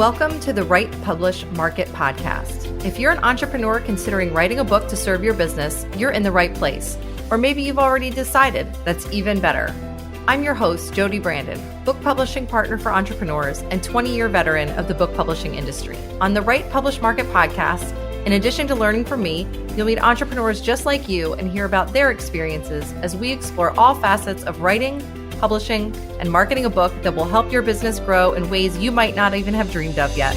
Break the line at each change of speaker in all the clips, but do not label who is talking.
Welcome to the Write, Publish, Market podcast. If you're an entrepreneur considering writing a book to serve your business, you're in the right place. Or maybe you've already decided. That's even better. I'm your host, Jodi Brandon, book publishing partner for entrepreneurs and 20-year veteran of the book publishing industry. On the Write, Publish, Market podcast, in addition to learning from me, you'll meet entrepreneurs just like you and hear about their experiences as we explore all facets of writing, publishing, and marketing a book that will help your business grow in ways you might not even have dreamed of yet.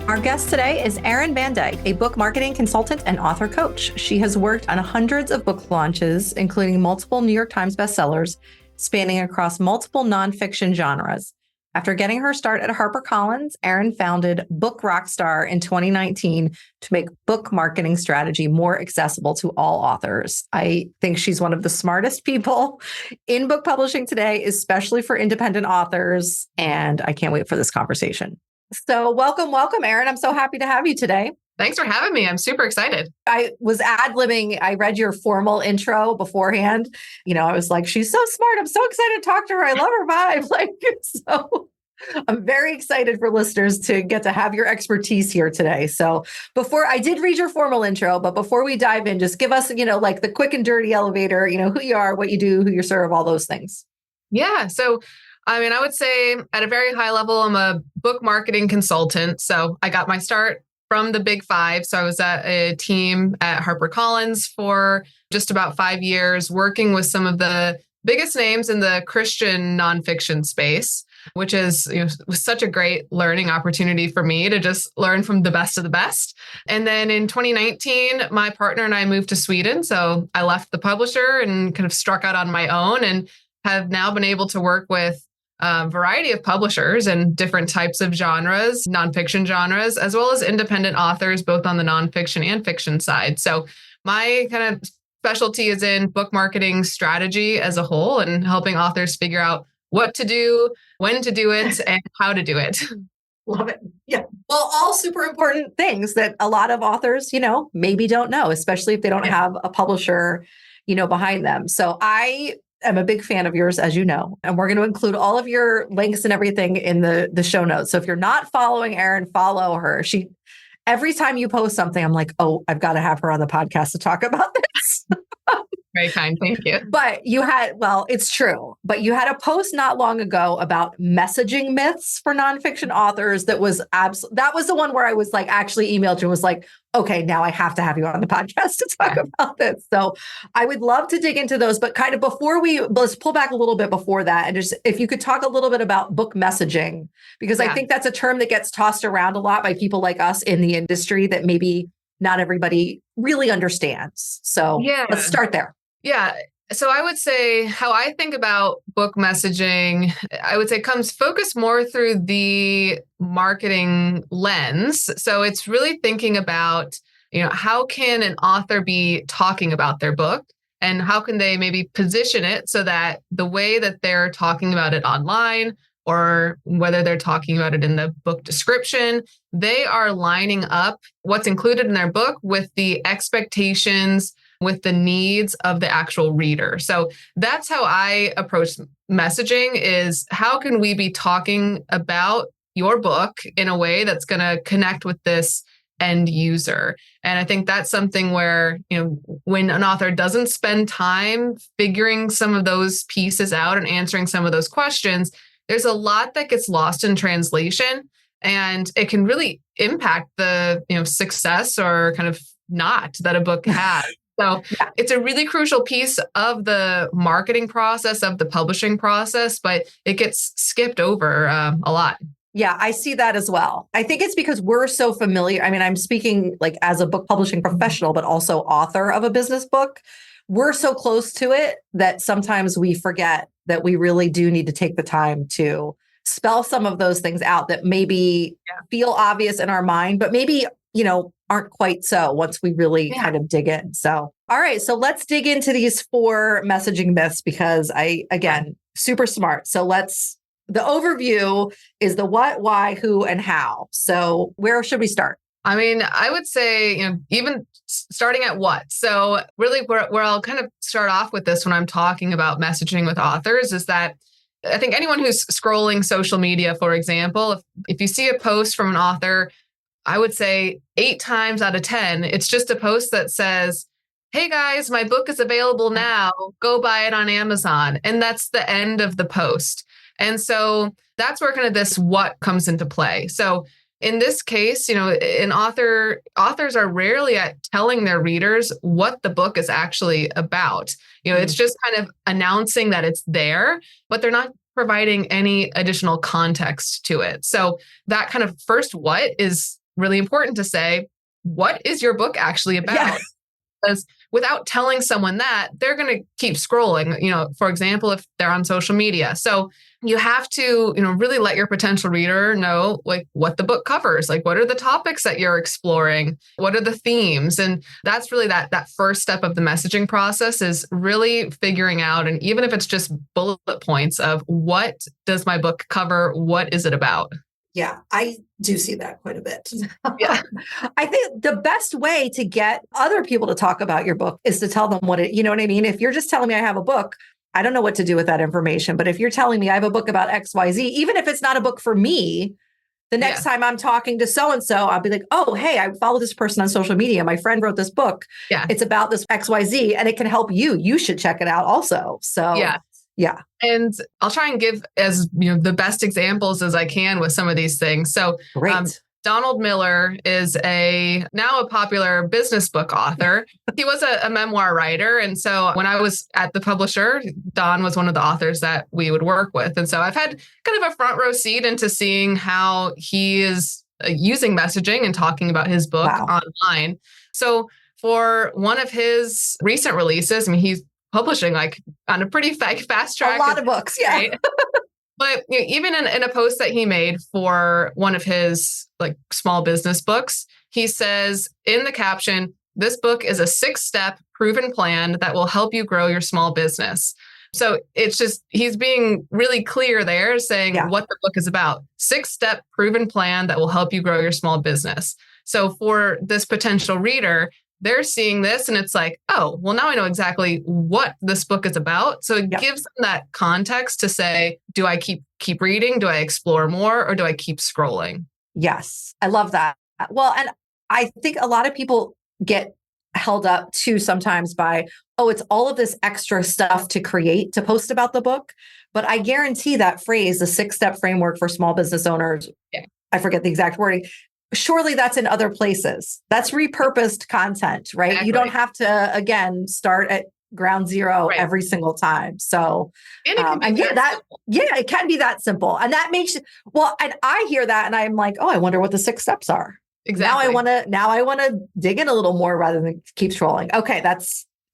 Our guest today is Aryn Van Dyke, a book marketing consultant and author coach. She has worked on hundreds of book launches, including multiple New York Times bestsellers, spanning across multiple nonfiction genres. After getting her start at HarperCollins, Aryn founded Book Rockstar in 2019 to make book marketing strategy more accessible to all authors. I think she's one of the smartest people in book publishing today, especially for independent authors, and I can't wait for this conversation. So welcome, Aryn. I'm so happy to have you today.
Thanks for having me. I'm super excited.
I was ad-libbing. I read your formal intro beforehand. I was like, she's so smart. I'm so excited to talk to her. I love her vibe. So I'm very excited for listeners to get to have your expertise here today. So I did read your formal intro, but before we dive in, just give us, the quick and dirty elevator, who you are, what you do, who you serve, all those things.
Yeah. So I would say at a very high level, I'm a book marketing consultant. So I got my start from the big five. So I was at a team at HarperCollins for just about 5 years, working with some of the biggest names in the Christian nonfiction space, which is was such a great learning opportunity for me to just learn from the best of the best. And then in 2019, my partner and I moved to Sweden. So I left the publisher and kind of struck out on my own and have now been able to work with a variety of publishers and different types of genres, nonfiction genres, as well as independent authors, both on the nonfiction and fiction side. So my kind of specialty is in book marketing strategy as a whole and helping authors figure out what to do, when to do it, and how to do it.
Love it. Yeah. Well, all super important things that a lot of authors, maybe don't know, especially if they don't have a publisher, behind them. So I'm a big fan of yours, as you know, and we're going to include all of your links and everything in the show notes. So if you're not following Aryn, follow her. Every time you post something, I'm like, oh, I've got to have her on the podcast to talk about this.
Very kind. Thank you.
But it's true. But you had a post not long ago about messaging myths for nonfiction authors. That was the one where I was like, actually emailed you and was like, okay, now I have to have you on the podcast to talk about this. So I would love to dig into those, but kind of let's pull back a little bit before that. And just, if you could talk a little bit about book messaging, because I think that's a term that gets tossed around a lot by people like us in the industry that maybe not everybody really understands. So let's start there.
Yeah. So I would say how I think about book messaging, I would say comes focused more through the marketing lens. So it's really thinking about, how can an author be talking about their book and how can they maybe position it so that the way that they're talking about it online or whether they're talking about it in the book description, they are lining up what's included in their book with the expectations, with the needs of the actual reader. So that's how I approach messaging is how can we be talking about your book in a way that's going to connect with this end user? And I think that's something where, when an author doesn't spend time figuring some of those pieces out and answering some of those questions, there's a lot that gets lost in translation and it can really impact the, success or kind of not that a book has. So it's a really crucial piece of the marketing process, of the publishing process, but it gets skipped over a lot.
Yeah, I see that as well. I think it's because we're so familiar. I'm speaking like as a book publishing professional, but also author of a business book. We're so close to it that sometimes we forget that we really do need to take the time to spell some of those things out that maybe feel obvious in our mind, but maybe, aren't quite so once we really kind of dig in. So, all right. So let's dig into these 4 messaging myths because super smart. So the overview is the what, why, who, and how. So where should we start?
I would say, even starting at what. So really where I'll kind of start off with this when I'm talking about messaging with authors is that I think anyone who's scrolling social media, for example, if you see a post from an author, I would say 8 times out of 10, it's just a post that says, hey guys, my book is available now. Go buy it on Amazon. And that's the end of the post. And so that's where kind of this what comes into play. So in this case, authors are rarely at telling their readers what the book is actually about. It's just kind of announcing that it's there, but they're not providing any additional context to it. So that kind of first what is really important to say. What is your book actually about?
Yeah.
Because without telling someone that, they're going to keep scrolling, for example, if they're on social media. So you have to, really let your potential reader know like what the book covers, like what are the topics that you're exploring? What are the themes? And that's really that first step of the messaging process is really figuring out, and even if it's just bullet points of what does my book cover? What is it about?
Yeah, I do see that quite a bit.
Yeah.
I think the best way to get other people to talk about your book is to tell them you know what I mean? If you're just telling me I have a book, I don't know what to do with that information. But if you're telling me I have a book about XYZ, even if it's not a book for me, the next time I'm talking to so-and-so, I'll be like, oh, hey, I follow this person on social media. My friend wrote this book.
Yeah.
It's about this XYZ and it can help you. You should check it out also. So yeah.
And I'll try and give as the best examples as I can with some of these things. So Donald Miller is now a popular business book author. He was a memoir writer. And so when I was at the publisher, Don was one of the authors that we would work with. And so I've had kind of a front row seat into seeing how he is using messaging and talking about his book online. So for one of his recent releases, he's publishing like on a pretty fast track.
A lot of books, yeah.
Right? But even in a post that he made for one of his like small business books, he says in the caption, this book is a 6-step proven plan that will help you grow your small business. So it's just, he's being really clear there saying what the book is about. 6-step proven plan that will help you grow your small business. So for this potential reader, they're seeing this and it's like, oh, well, now I know exactly what this book is about. So it gives them that context to say, do I keep reading? Do I explore more? Or do I keep scrolling?
Yes, I love that. Well, and I think a lot of people get held up too sometimes by, oh, it's all of this extra stuff to post about the book. But I guarantee that phrase, the 6-step framework for small business owners, I forget the exact wording, surely that's in other places. That's repurposed content, right? Exactly. You don't have to, again, start at ground zero every single time. So,
and it
can be that simple. And that makes, and I hear that and I'm like, oh, I wonder what the 6 steps are.
Exactly.
Now I want to dig in a little more rather than keep scrolling. Okay.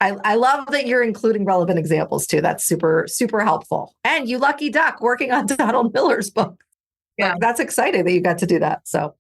I love that you're including relevant examples too. That's super, super helpful. And you lucky duck working on Donald Miller's book. Yeah. That's exciting that you got to do that. So,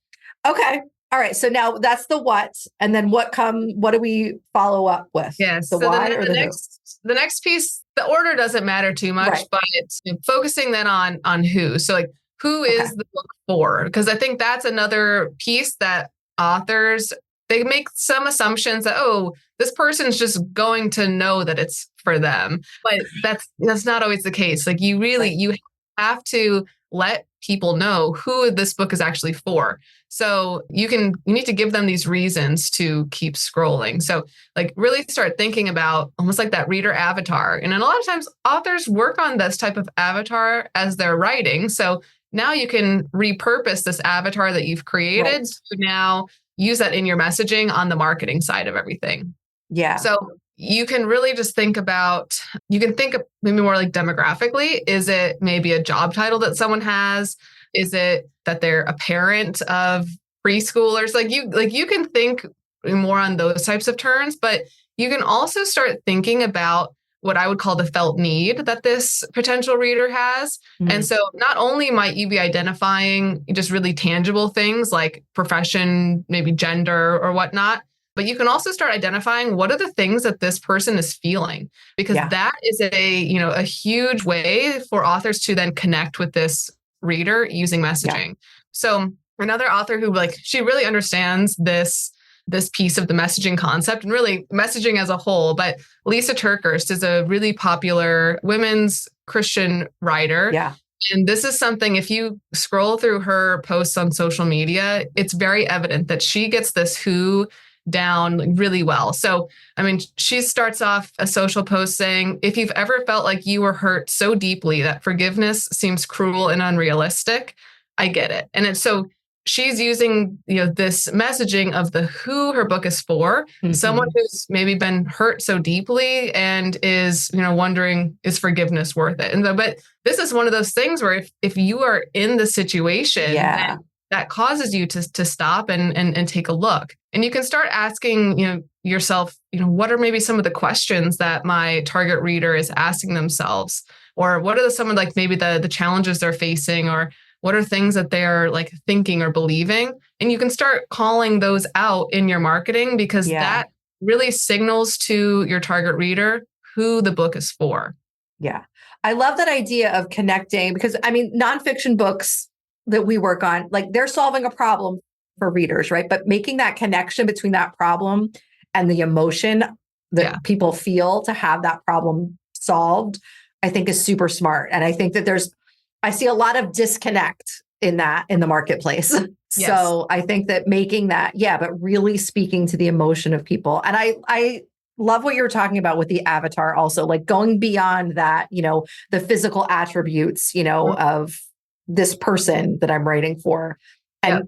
okay. All right. So now that's the what. And then what do we follow up with?
Yes.
The why or the
next piece, the order doesn't matter too much, but it's focusing then on who. So like, who is the book for? Because I think that's another piece that authors, they make some assumptions that, oh, this person's just going to know that it's for them. But that's not always the case. Like you have to let people know who this book is actually for. So you need to give them these reasons to keep scrolling. So like really start thinking about almost like that reader avatar. And then a lot of times authors work on this type of avatar as they're writing. So now you can repurpose this avatar that you've created to now use that in your messaging on the marketing side of everything.
Yeah.
So you can really just think maybe more like demographically. Is it maybe a job title that someone has? Is it that they're a parent of preschoolers? You can think more on those types of terms, but you can also start thinking about what I would call the felt need that this potential reader has. Mm-hmm. And so not only might you be identifying just really tangible things like profession, maybe gender or whatnot, but you can also start identifying what are the things that this person is feeling, because that is a huge way for authors to then connect with this reader using messaging. So another author who she really understands this this piece of the messaging concept and really messaging as a whole. But Lisa TerKeurst is a really popular women's Christian writer.
Yeah.
And this is something, if you scroll through her posts on social media, it's very evident that she gets this who down really well. So, I mean, she starts off a social post saying, if you've ever felt like you were hurt so deeply that forgiveness seems cruel and unrealistic, I get it. And it's so she's using, this messaging of the who her book is for, someone who's maybe been hurt so deeply and is, wondering, is forgiveness worth it? But this is one of those things where if you are in the situation, then that causes you to stop and take a look. And you can start asking, yourself, what are maybe some of the questions that my target reader is asking themselves? Or what are some of maybe the challenges they're facing, or what are things that they're thinking or believing? And you can start calling those out in your marketing, because that really signals to your target reader who the book is for.
Yeah. I love that idea of connecting, because nonfiction books that we work on, they're solving a problem for readers, right? But making that connection between that problem and the emotion that people feel to have that problem solved, I think is super smart. And I think that I see a lot of disconnect in the marketplace. Yes. So I think that making that, but really speaking to the emotion of people. And I love what you were talking about with the avatar also, going beyond that, the physical attributes, of this person that I'm writing for. And,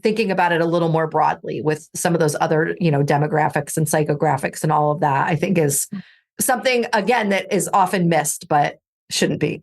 thinking about it a little more broadly with some of those other, demographics and psychographics and all of that, I think is something, again, that is often missed, but shouldn't be.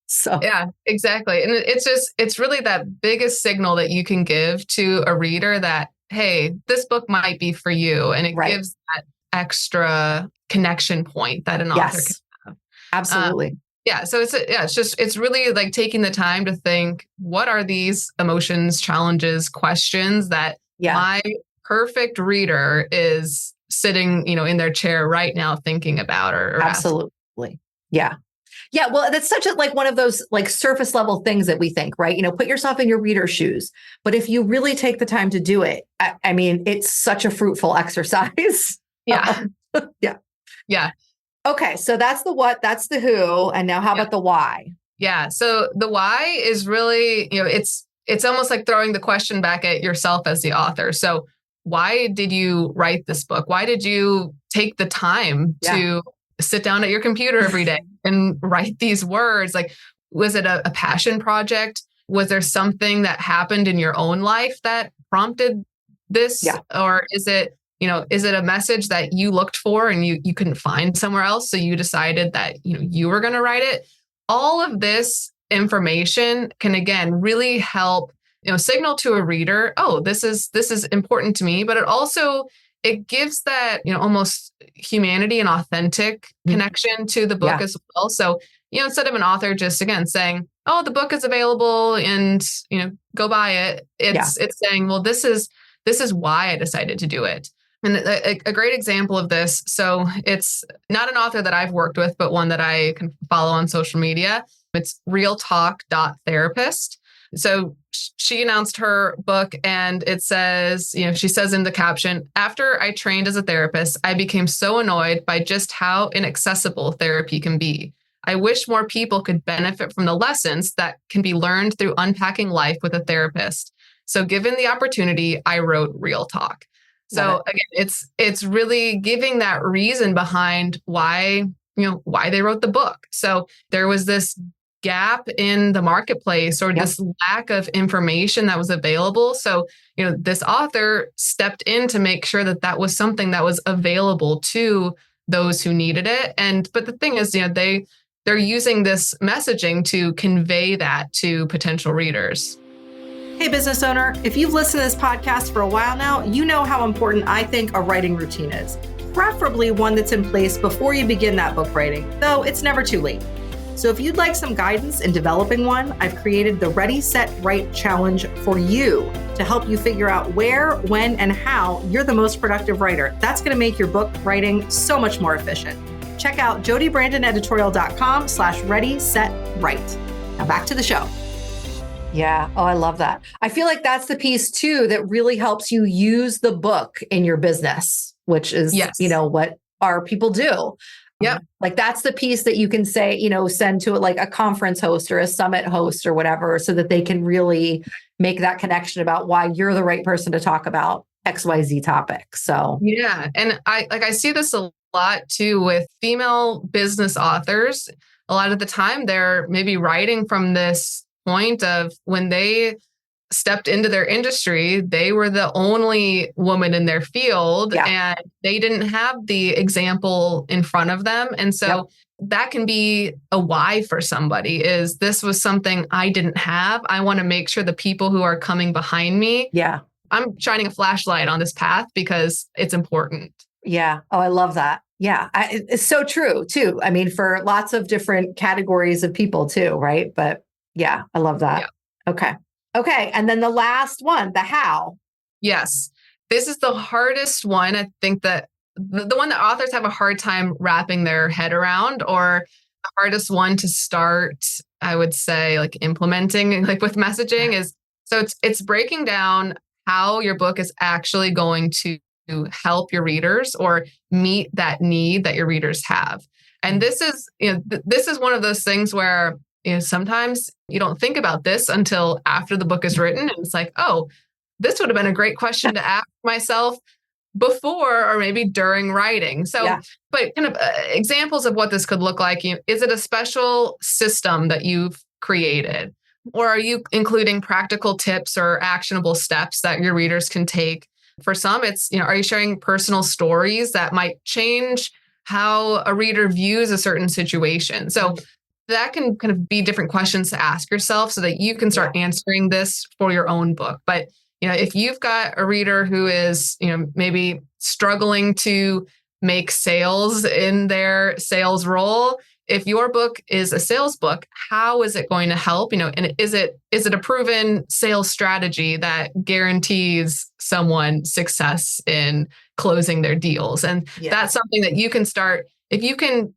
So,
yeah, exactly. And it's really that biggest signal that you can give to a reader that, hey, this book might be for you. And it gives that extra connection point that an author can have.
Absolutely.
So it's really taking the time to think, what are these emotions, challenges, questions that my perfect reader is sitting, in their chair right now thinking about or
absolutely. Asking. Yeah. Yeah. Well, that's such one of those surface level things that we think, right? Put yourself in your reader's shoes. But if you really take the time to do it, it's such a fruitful exercise.
Yeah.
Yeah. Okay, so that's the what, that's the who, and now how about the why?
Yeah, so the why is really, it's almost like throwing the question back at yourself as the author. So why did you write this book? Why did you take the time to sit down at your computer every day and write these words? Was it a passion project? Was there something that happened in your own life that prompted this? Yeah. Or is it a message that you looked for and you couldn't find somewhere else, so you decided that, you were going to write it? All of this information can, again, really help, signal to a reader, oh, this is important to me. But it gives that, almost humanity and authentic connection to the book as well. So, instead of an author just, again, saying, oh, the book is available and, go buy it. It's saying, well, this is why I decided to do it. And a great example of this, so it's not an author that I've worked with, but one that I can follow on social media. It's realtalk.therapist. So she announced her book, and it says, she says in the caption, after I trained as a therapist, I became so annoyed by just how inaccessible therapy can be. I wish more people could benefit from the lessons that can be learned through unpacking life with a therapist. So given the opportunity, I wrote Real Talk. So again, it's really giving that reason behind why they wrote the book. So there was this gap in the marketplace, or this lack of information that was available. So, this author stepped in to make sure that was something that was available to those who needed it. But the thing is, they're using this messaging to convey that to potential readers.
Hey, business owner, if you've listened to this podcast for a while now, you know how important I think a writing routine is, preferably one that's in place before you begin that book writing, though it's never too late. So if you'd like some guidance in developing one, I've created the Ready, Set, Write Challenge for you to help you figure out where, when, and how you're the most productive writer. That's going to make your book writing so much more efficient. Check out jodibrandoneditorial.com/ready, set, write. Now back to the show. Yeah. Oh, I love that. I feel like that's the piece too that really helps you use the book in your business, which is,
Yes.
what our people do.
Yep.
Like that's the piece that you can say, send to like a conference host or a summit host or whatever, so that they can really make that connection about why you're the right person to talk about XYZ topic. So
Yeah. And I see this a lot too with female business authors. A lot of the time they're maybe writing from this point of when they stepped into their industry, they were the only woman in their field
yeah.
and they didn't have the example in front of them. And so
Yep.
that can be a why for somebody is this was something I didn't have. I want to make sure the people who are coming behind me,
Yeah.
I'm shining a flashlight on this path because it's important.
Yeah. Oh, I love that. Yeah. It's so true too. I mean, for lots of different categories of people too, right? But yeah, I love that.
Yeah.
Okay. Okay. And then the last one, the how.
Yes. This is the hardest one. I think that the one that authors have a hard time wrapping their head around, or the hardest one to start, I would say, like implementing, like with messaging is, so it's breaking down how your book is actually going to help your readers or meet that need that your readers have. And this is, this is one of those things where, sometimes you don't think about this until after the book is written. And it's like, oh, this would have been a great question to ask myself before or maybe during writing. So,
Yeah.
but kind of examples of what this could look like. Is it a special system that you've created? Or are you including practical tips or actionable steps that your readers can take? For some, it's, are you sharing personal stories that might change how a reader views a certain situation? So that can kind of be different questions to ask yourself so that you can start answering this for your own book. But if you've got a reader who is, maybe struggling to make sales in their sales role, if your book is a sales book, how is it going to help? And is it a proven sales strategy that guarantees someone success in closing their deals? And that's something that you can start, if you can,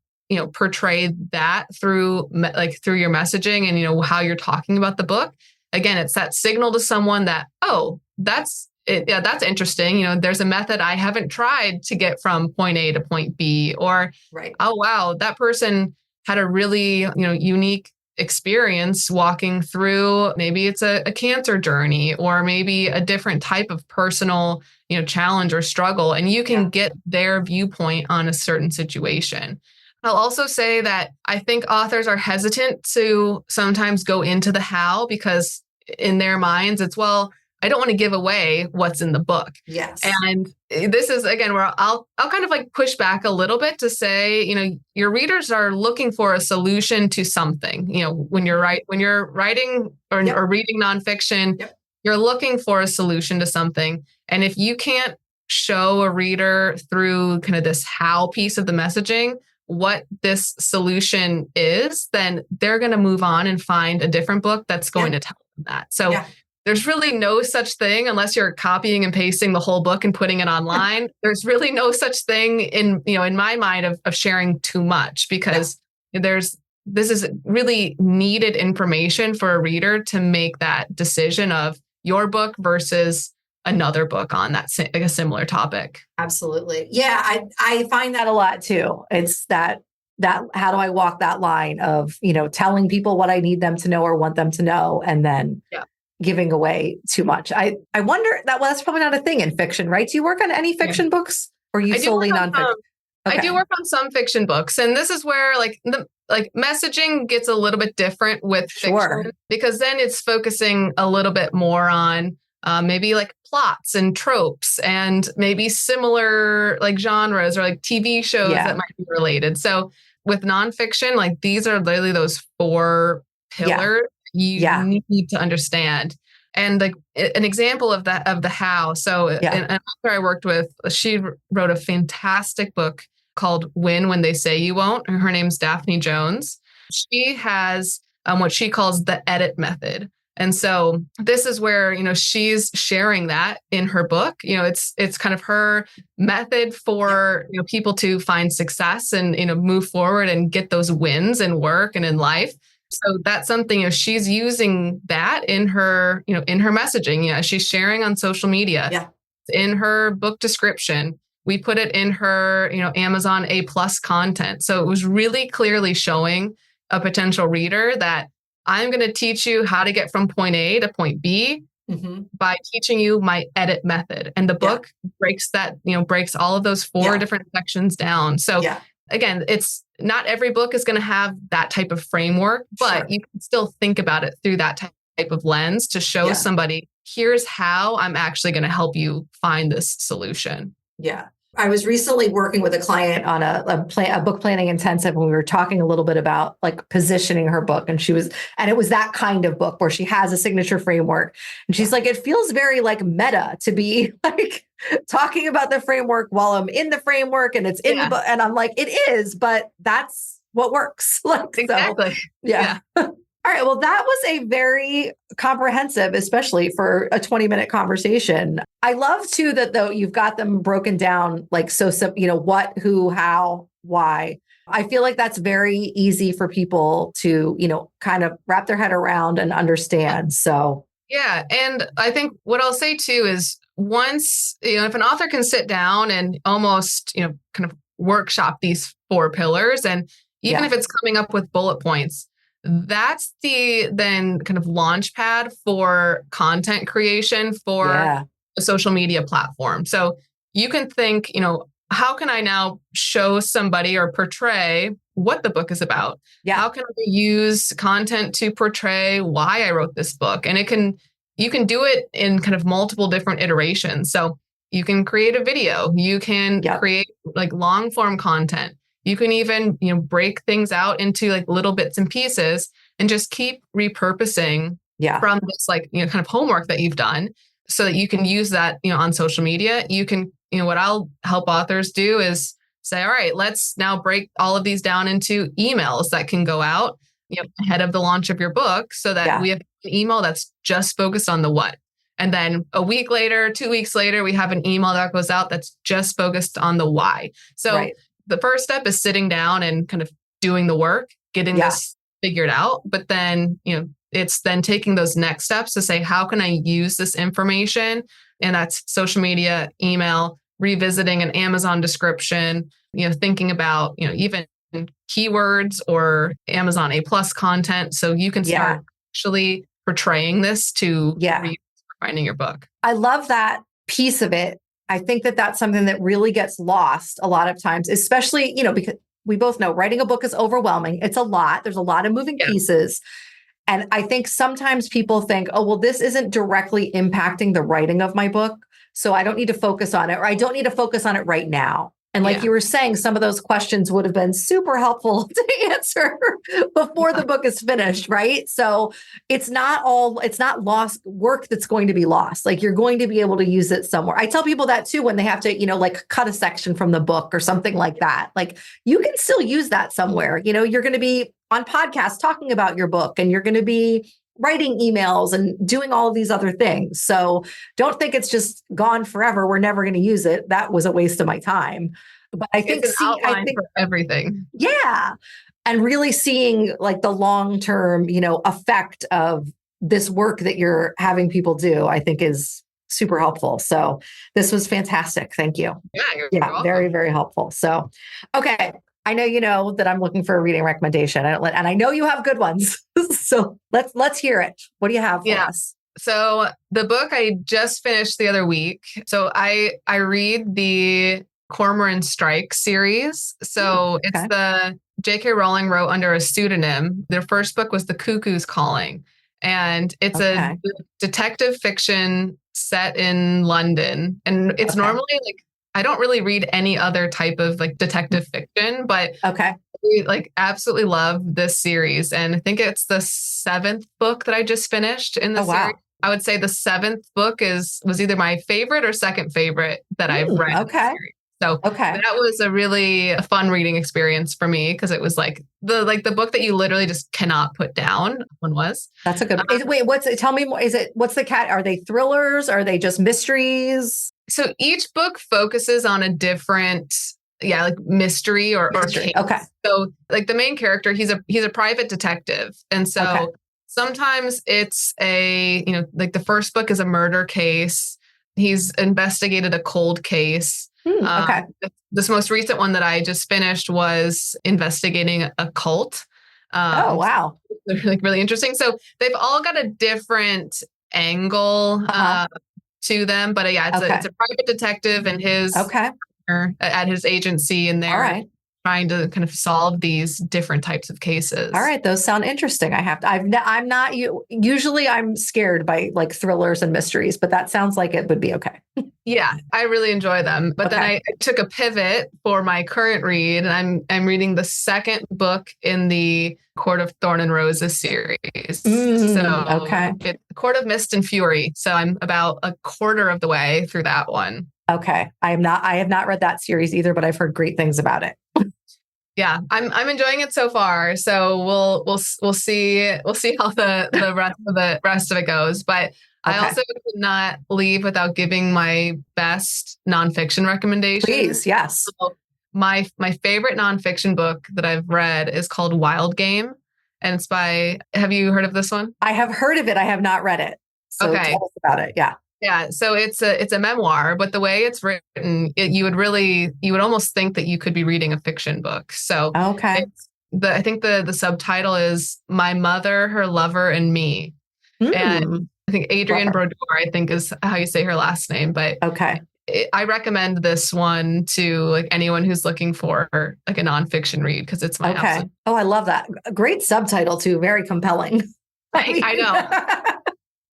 portray that through your messaging and, how you're talking about the book. Again, it's that signal to someone that, oh, that's it. Yeah, that's interesting. There's a method I haven't tried to get from point A to point B, or, oh, wow, that person had a really, unique experience walking through, maybe it's a cancer journey, or maybe a different type of personal, challenge or struggle. And you can get their viewpoint on a certain situation. I'll also say that I think authors are hesitant to sometimes go into the how because in their minds, it's, well, I don't want to give away what's in the book.
Yes.
And this is, again, where I'll kind of like push back a little bit to say, your readers are looking for a solution to something. When you're writing or reading nonfiction, you're looking for a solution to something. And if you can't show a reader through kind of this how piece of the messaging what this solution is, then they're going to move on and find a different book that's going to tell them that. So there's really no such thing, unless you're copying and pasting the whole book and putting it online. There's really no such thing in my mind of sharing too much, because this is really needed information for a reader to make that decision of your book versus another book on that like a similar topic.
Absolutely. Yeah. I find that a lot too. It's that how do I walk that line of, telling people what I need them to know or want them to know, and then giving away too much. I wonder that's probably not a thing in fiction, right? Do you work on any fiction books, or you solely nonfiction?
I do work on some fiction books, and this is where like messaging gets a little bit different with fiction, because then it's focusing a little bit more on maybe like plots and tropes and maybe similar like genres or like TV shows that might be related. So with nonfiction, like these are literally those 4 pillars you need to understand. And like an example of that, of the how. So an author I worked with, she wrote a fantastic book called Win When They Say You Won't. Her name's Daphne Jones. She has what she calls the edit method. And so this is where, she's sharing that in her book. It's kind of her method for, people to find success and, move forward and get those wins in work and in life. So that's something, she's using that in her, in her messaging. Yeah, she's sharing on social media,
Yeah.
in her book description. We put it in her, Amazon A+ content. So it was really clearly showing a potential reader that I'm going to teach you how to get from point A to point B by teaching you my edit method. And the book breaks that, breaks all of those four different sections down. So again, it's not every book is going to have that type of framework, but you can still think about it through that type of lens to show somebody, here's how I'm actually going to help you find this solution.
Yeah. I was recently working with a client on a book planning intensive, and we were talking a little bit about like positioning her book. And it was that kind of book where she has a signature framework. And she's like, it feels very like meta to be like talking about the framework while I'm in the framework and it's in the book. And I'm like, it is, but that's what works. Like,
exactly.
So, yeah. All right. Well, that was a very comprehensive, especially for a 20-minute conversation. I love too that though you've got them broken down like so simple, what, who, how, why. I feel like that's very easy for people to, kind of wrap their head around and understand. So
yeah. And I think what I'll say too is once, if an author can sit down and almost, kind of workshop these 4 pillars, and even if it's coming up with bullet points, that's the then kind of launch pad for content creation for a social media platform. So you can think, how can I now show somebody or portray what the book is about? Yeah. How can I use content to portray why I wrote this book? And you can do it in kind of multiple different iterations. So you can create a video, you can create like long form content. You can even, break things out into like little bits and pieces and just keep repurposing from this like, kind of homework that you've done so that you can use that, on social media. You can, what I'll help authors do is say, all right, let's now break all of these down into emails that can go out, ahead of the launch of your book so that we have an email that's just focused on the what. And then a week later, 2 weeks later, we have an email that goes out that's just focused on the why. So the first step is sitting down and kind of doing the work, getting this figured out. But then, it's then taking those next steps to say, how can I use this information? And that's social media, email, revisiting an Amazon description, thinking about, even keywords or Amazon A+ content. So you can start actually portraying this to finding your book.
I love that piece of it. I think that that's something that really gets lost a lot of times, especially, because we both know writing a book is overwhelming. It's a lot. There's a lot of moving pieces. And I think sometimes people think, oh, well, this isn't directly impacting the writing of my book, so I don't need to focus on it, or I don't need to focus on it right now. And like you were saying, some of those questions would have been super helpful to answer before the book is finished, right? So it's not lost work that's going to be lost. Like you're going to be able to use it somewhere. I tell people that too, when they have to, like cut a section from the book or something like that. Like you can still use that somewhere. You're going to be on podcasts talking about your book, and you're going to be writing emails and doing all of these other things. So don't think it's just gone forever. We're never going to use it. That was a waste of my time. But I think
it's an outline for everything.
Yeah. And really seeing like the long-term, effect of this work that you're having people do, I think is super helpful. So this was fantastic. Thank you.
Yeah, you're welcome.
Very, very helpful. So, okay. I know that I'm looking for a reading recommendation, and I know you have good ones. So let's hear it. What do you have for us?
So the book I just finished the other week. So I read the Cormoran Strike series. So it's the J.K. Rowling wrote under a pseudonym. Their first book was The Cuckoo's Calling, and it's a detective fiction set in London. And it's normally like, I don't really read any other type of like detective fiction, but I like absolutely love this series. And I think it's the 7th book that I just finished in the series. I would say the 7th book was either my favorite or second favorite that I've read. In the series. So that was a really fun reading experience for me, because it was like the book that you literally just cannot put down. One was.
That's a good one. Wait, tell me more. What's the cat? Are they thrillers? Are they just mysteries?
So each book focuses on a different like mystery or
Mystery.
case.
Okay.
So like the main character, he's a private detective. And so sometimes it's like the first book is a murder case. He's investigated a cold case.
Okay.
This most recent one that I just finished was investigating a cult.
Oh, wow.
They're like really interesting. So they've all got a different angle to them. But it's a private detective and his at his agency, and they're trying to kind of solve these different types of cases.
All right. Those sound interesting. Usually I'm scared by like thrillers and mysteries, but that sounds like it would be okay.
Yeah, I really enjoy them. But then I took a pivot for my current read, and I'm reading the second book in the Court of Thorn and Roses series. It's Court of Mist and Fury. So I'm about a quarter of the way through that one.
Okay. I have not read that series either, but I've heard great things about it.
Yeah, I'm enjoying it so far. So we'll see how the rest of it goes. But I also could not leave without giving my best nonfiction recommendation.
Please, yes.
So my favorite nonfiction book that I've read is called Wild Game, and it's by. Have you heard of this one?
I have heard of it. I have not read it. So tell us about it. Yeah.
Yeah, so it's a memoir, but the way it's written, you would almost think that you could be reading a fiction book. So I think the subtitle is My Mother, Her Lover, and Me. And I think Adrienne Brodeur, I think is how you say her last name. But I recommend this one to like anyone who's looking for like a nonfiction read, because it's my absolute.
Oh, I love that. A great subtitle too. Very compelling.
I know.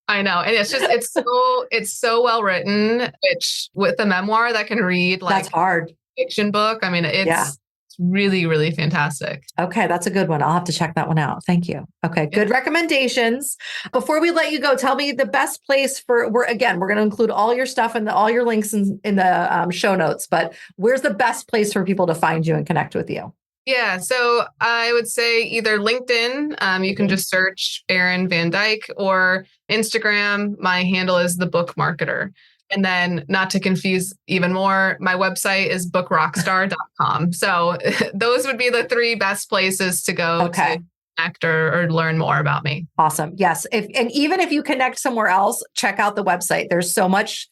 I know. And it's so well written, which with a memoir that can read like
that's hard.
Fiction book. I mean, it's really, really fantastic.
Okay. That's a good one. I'll have to check that one out. Thank you. Okay. Good recommendations. Before we let you go, tell me the best place we're going to include all your stuff and all your links in the show notes, but where's the best place for people to find you and connect with you?
Yeah, so I would say either LinkedIn, you can just search Aryn Van Dyke, or Instagram, my handle is the Book Marketer. And then, not to confuse even more, my website is bookrockstar.com. So those would be the three best places to go to connect or learn more about me.
Awesome. Yes. And even if you connect somewhere else, check out the website. There's so much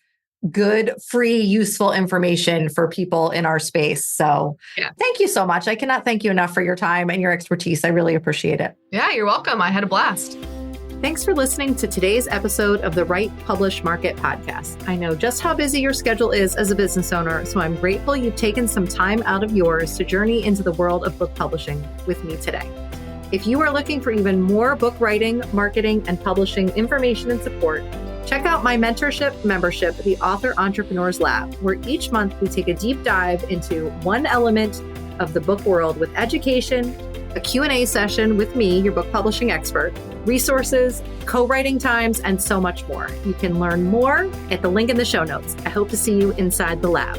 good, free, useful information for people in our space. So thank you so much. I cannot thank you enough for your time and your expertise. I really appreciate it.
Yeah, you're welcome. I had a blast.
Thanks for listening to today's episode of the Write, Publish, Market podcast. I know just how busy your schedule is as a business owner, so I'm grateful you've taken some time out of yours to journey into the world of book publishing with me today. If you are looking for even more book writing, marketing, and publishing information and support, check out my mentorship membership, the Author Entrepreneurs Lab, where each month we take a deep dive into one element of the book world with education, a Q&A session with me, your book publishing expert, resources, co-writing times, and so much more. You can learn more at the link in the show notes. I hope to see you inside the lab.